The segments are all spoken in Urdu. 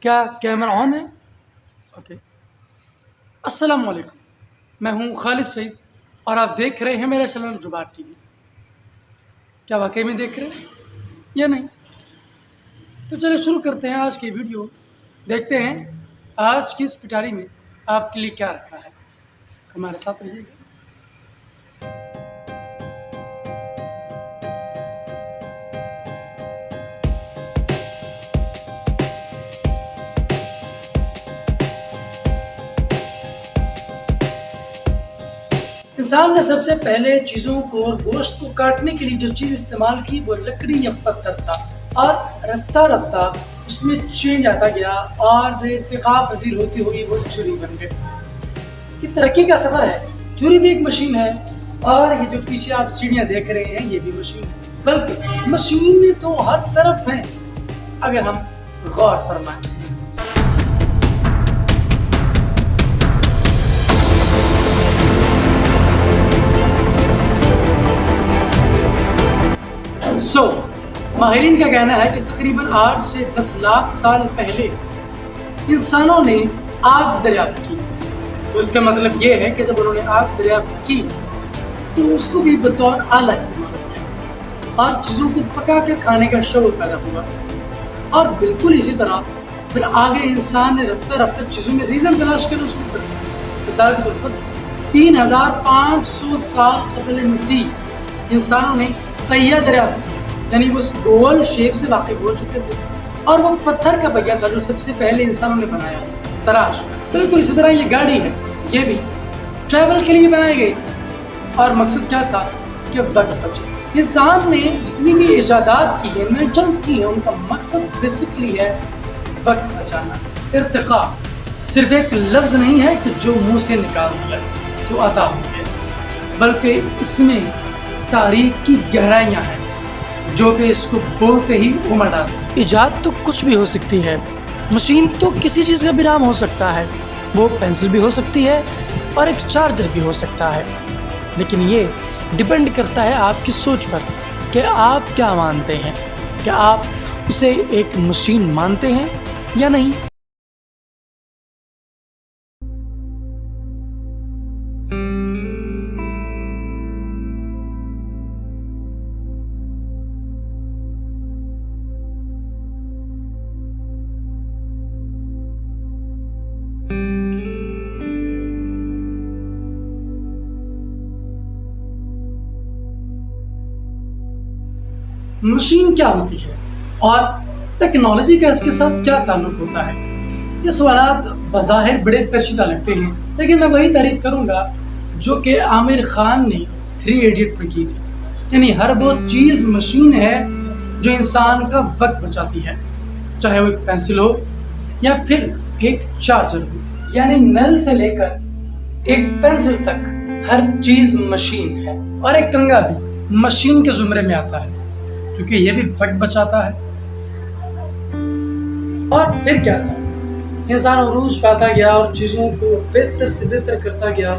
کیا کیمرہ آن ہے؟ اوکے. السلام علیکم، میں ہوں خالد سعید اور آپ دیکھ رہے ہیں میرا چینل رباٹ ٹی وی. کیا واقعی میں دیکھ رہے ہیں یا نہیں؟ تو چلے شروع کرتے ہیں آج کی ویڈیو. دیکھتے ہیں آج کی اس پٹاری میں آپ کے لیے کیا رکھا ہے. ہمارے ساتھ رہیے گا. انسان نے سب سے پہلے چیزوں کو اور گوشت کو کاٹنے کے لیے جو چیز استعمال کی وہ لکڑی یا پتھر تھا، اور رفتہ رفتہ اس میں چینج آتا گیا اور ارتقاء پذیر ہوتی ہوئی وہ چھری بن گئی. یہ ترقی کا سفر ہے. چھری بھی ایک مشین ہے، اور یہ جو پیچھے آپ سیڑھیاں دیکھ رہے ہیں یہ بھی مشین ہے، بلکہ مشینیں تو ہر طرف ہیں اگر ہم غور فرمائیں. ماہرین کا کہنا ہے کہ تقریباً 8 سے 10 لاکھ سال پہلے انسانوں نے آگ دریافت کی. تو اس کا مطلب یہ ہے کہ جب انہوں نے آگ دریافت کی تو اس کو بھی بطور آلہ استعمال کیا اور چیزوں کو پکا کر کھانے کا شوق پیدا ہوا. اور بالکل اسی طرح پھر آگے انسان نے رفتہ رفتہ چیزوں میں ریزن تلاش کرنا شروع کر دیا. مثال کے طور پر 3500 سال قبل مسیح انسانوں نے پہیہ دریافت کیا، یعنی وہ گول شیپ سے واقف ہو چکے تھے، اور وہ پتھر کا پہیہ تھا جو سب سے پہلے انسانوں نے بنایا تراش. بالکل اسی طرح یہ گاڑی ہے، یہ بھی ٹریول کے لیے بنائی گئی تھی، اور مقصد کیا تھا کہ وقت بچے. انسان نے جتنی بھی ایجادات کی ہیں، انوینشنز کی ہیں، ان کا مقصد بیسکلی ہے وقت بچانا. ارتقاء صرف ایک لفظ نہیں ہے کہ جو منہ سے نکال دیا تو عطا ہو گیا، بلکہ اس میں تاریخ کی گہرائیاں ہیں جو کہ اس کو بولتے ہی امڑ ڈالتے. ایجاد تو کچھ بھی ہو سکتی ہے. مشین تو کسی چیز کا بھی نام ہو سکتا ہے، وہ پینسل بھی ہو سکتی ہے اور ایک چارجر بھی ہو سکتا ہے، لیکن یہ ڈیپینڈ کرتا ہے آپ کی سوچ پر کہ آپ کیا مانتے ہیں. کیا آپ اسے ایک مشین مانتے ہیں یا نہیں؟ مشین کیا ہوتی ہے اور ٹیکنالوجی کا اس کے ساتھ کیا تعلق ہوتا ہے؟ یہ سوالات بظاہر بڑے پیچیدہ لگتے ہیں، لیکن میں وہی تعریف کروں گا جو کہ عامر خان نے 3 ایڈیٹ میں کی تھی. یعنی ہر وہ چیز مشین ہے جو انسان کا وقت بچاتی ہے، چاہے وہ ایک پینسل ہو یا پھر ایک چارجر ہو. یعنی نل سے لے کر ایک پینسل تک ہر چیز مشین ہے، اور ایک کنگا بھی مشین کے زمرے میں آتا ہے کیونکہ یہ بھی وقت بچاتا ہے. اور پھر کیا تھا، انسان عروج پاتا گیا اور چیزوں کو بہتر سے بہتر کرتا گیا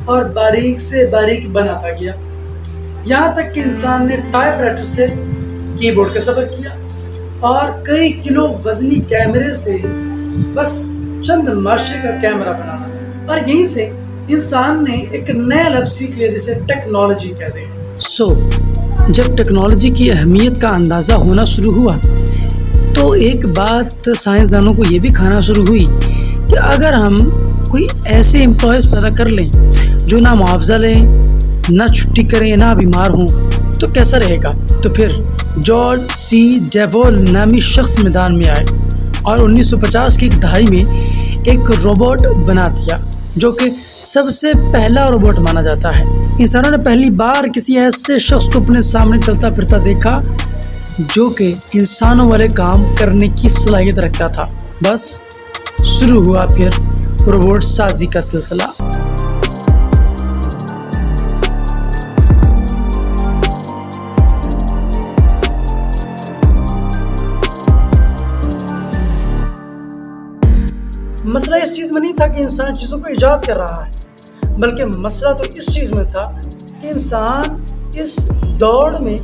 اور باریک سے باریک بناتا گیا، یہاں تک کہ انسان نے ٹائپ رائٹر سے کی بورڈ کا سفر کیا اور کئی کلو وزنی کیمرے سے بس چند ماشے کا کیمرہ بنانا. اور یہیں سے انسان نے ایک نیا لفظ سیکھ لیا جسے ٹیکنالوجی کہتے ہیں. جب ٹیکنالوجی کی اہمیت کا اندازہ ہونا شروع ہوا تو ایک بات سائنسدانوں کو یہ بھی کھانا شروع ہوئی کہ اگر ہم کوئی ایسے امپلائیز پیدا کر لیں جو نہ معاوضہ لیں، نہ چھٹی کریں، نہ بیمار ہوں تو کیسا رہے گا. تو پھر جارج سی ڈیوول نامی شخص میدان میں آئے اور 1950 کی دہائی میں ایک روبوٹ بنا دیا جو کہ سب سے پہلا روبوٹ مانا جاتا ہے. انسانوں نے پہلی بار کسی ایسے شخص کو اپنے سامنے چلتا پھرتا دیکھا جو کہ انسانوں والے کام کرنے کی صلاحیت رکھتا تھا. بس شروع ہوا پھر روبوٹ سازی کا سلسلہ. مسئلہ اس چیز میں نہیں تھا کہ انسان چیزوں کو ایجاد کر رہا ہے، بلکہ مسئلہ تو اس چیز میں تھا کہ انسان اس دوڑ میں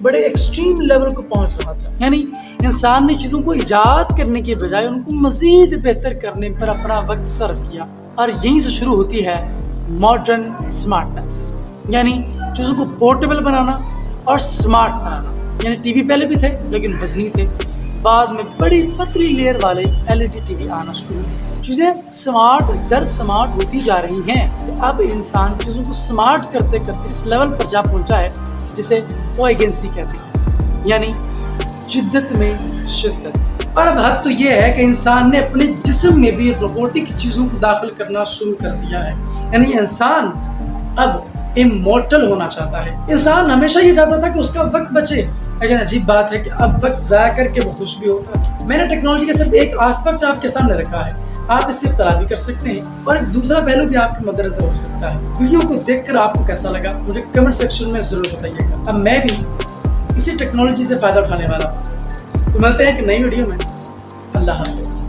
بڑے ایکسٹریم لیول کو پہنچ رہا تھا. یعنی انسان نے چیزوں کو ایجاد کرنے کے بجائے ان کو مزید بہتر کرنے پر اپنا وقت صرف کیا. اور یہیں سے شروع ہوتی ہے ماڈرن اسمارٹنس، یعنی چیزوں کو پورٹیبل بنانا اور اسمارٹ بنانا. یعنی ٹی وی پہلے بھی تھے لیکن وزنی تھے، بعد میں بڑی پتلی لیئر والے LED ٹی وی آنا شروع ہوئے. چیزیں سمارٹ در سمارٹ ہوتی جا رہی ہیں. اب انسان چیزوں کو سمارٹ کرتے کرتے اس لیول پر جا پہنچا ہے جسے پوئیگنسی کہتے ہیں، یعنی شدت میں شدت. اور اب حد تو یہ ہے کہ انسان نے اپنے جسم میں بھی روبوٹک چیزوں کو داخل کرنا شروع کر دیا ہے. یعنی انسان اب امورٹل ہونا چاہتا ہے. انسان ہمیشہ یہ چاہتا تھا کہ اس کا وقت بچے، لیکن عجیب بات ہے کہ اب وقت ضائع کر کے وہ خوش بھی ہوتا ہے. میں نے ٹیکنالوجی کا صرف ایک آسپیکٹ آپ کے سامنے رکھا ہے، آپ اس سے اطلاع بھی کر سکتے ہیں اور ایک دوسرا پہلو بھی آپ کے مد نظر ہو سکتا ہے. ویڈیو کو دیکھ کر آپ کو کیسا لگا مجھے کمنٹ سیکشن میں ضرور بتائیے گا. اب میں بھی اسی ٹیکنالوجی سے فائدہ اٹھانے والا ہوں. تو ملتے ہیں ایک نئی ویڈیو میں. اللہ حافظ.